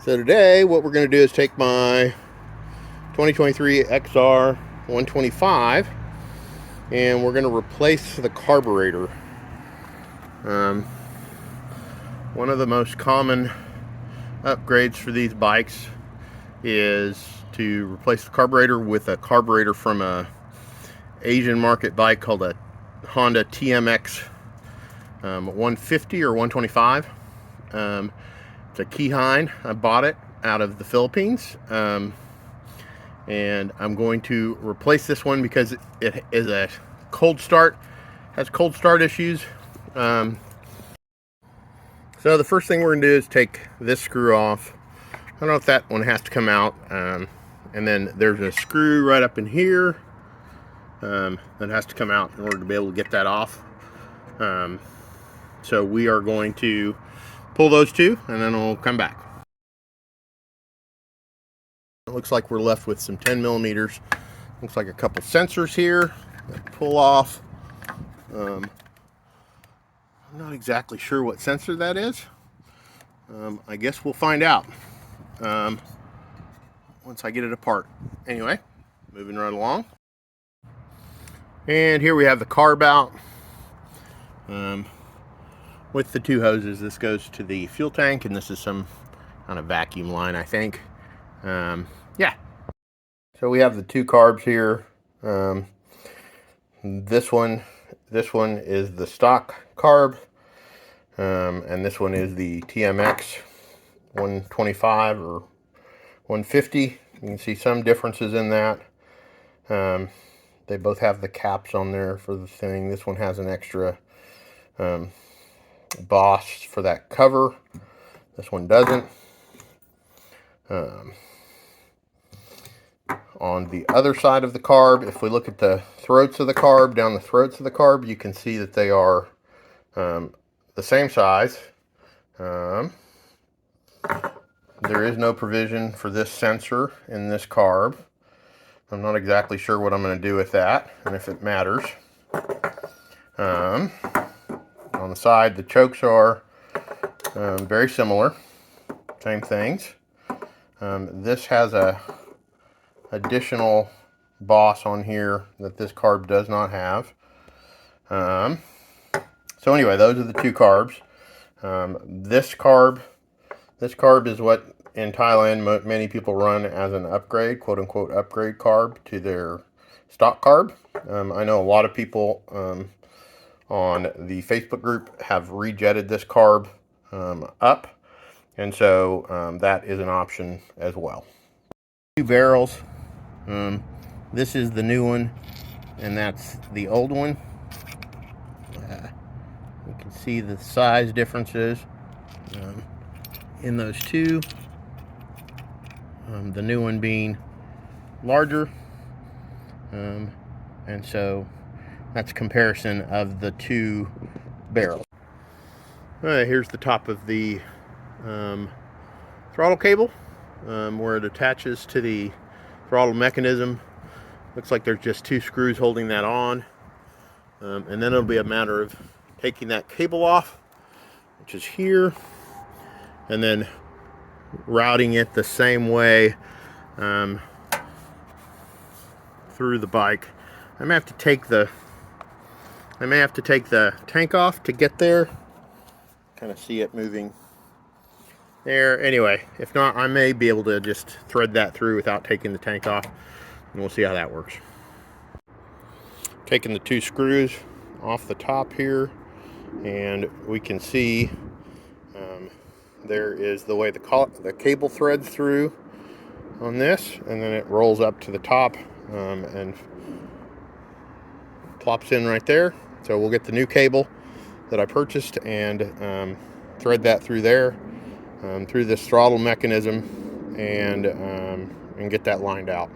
So today what we're going to do is take my 2023 XR150l and we're going to replace the carburetor. One of the most common upgrades for these bikes is to replace the carburetor with a carburetor from a Asian market bike called a Honda TMX 150 or 125. It's a Keyhine. I bought it out of the Philippines, and I'm going to replace this one because it is a cold start, has cold start issues. So the first thing we're going to do is take this screw off. I don't know if that one has to come out, and then there's a screw right up in here that has to come out in order to be able to get that off. So we are going to pull those two and then we'll come back. It looks like we're left with some 10 millimeters. Looks like a couple sensors here that pull off. I'm not exactly sure what sensor that is. I guess we'll find out once I get it apart. Anyway, moving right along. And here we have the carb out. With the two hoses. This goes to the fuel tank, and this is some kind of vacuum line, I think. Yeah. So we have the two carbs here. This one is the stock carb, and this one is the TMX 125 or 150. You can see some differences in that. They both have the caps on there for the thing. This one has an extra boss for that cover. This one doesn't. On the other side of the carb, if we look at the throats of the carb, down the throats of the carb, you can see that they are the same size. There is no provision for this sensor in this carb. I'm not exactly sure what I'm going to do with that, and if it matters. On the side, the chokes are very similar, same things. This has a additional boss on here that this carb does not have. So anyway, those are the two carbs. This carb is what in Thailand many people run as an upgrade, quote unquote upgrade carb to their stock carb. I know a lot of people on the Facebook group have rejetted this carb up, and so that is an option as well. Two barrels. This is the new one, and that's the old one. You can see the size differences in those two. The new one being larger, and so that's a comparison of the two barrels. All right, here's the top of the throttle cable, where it attaches to the throttle mechanism. Looks like there's just two screws holding that on, and then it'll be a matter of taking that cable off, which is here, and then routing it the same way through the bike. I may have to take the tank off to get there. Kind of see it moving there. Anyway, if not, I may be able to just thread that through without taking the tank off, and we'll see how that works. Taking the two screws off the top here, and we can see there is the way the cable threads through on this, and then it rolls up to the top and plops in right there. So we'll get the new cable that I purchased and thread that through there, through this throttle mechanism, and get that lined out.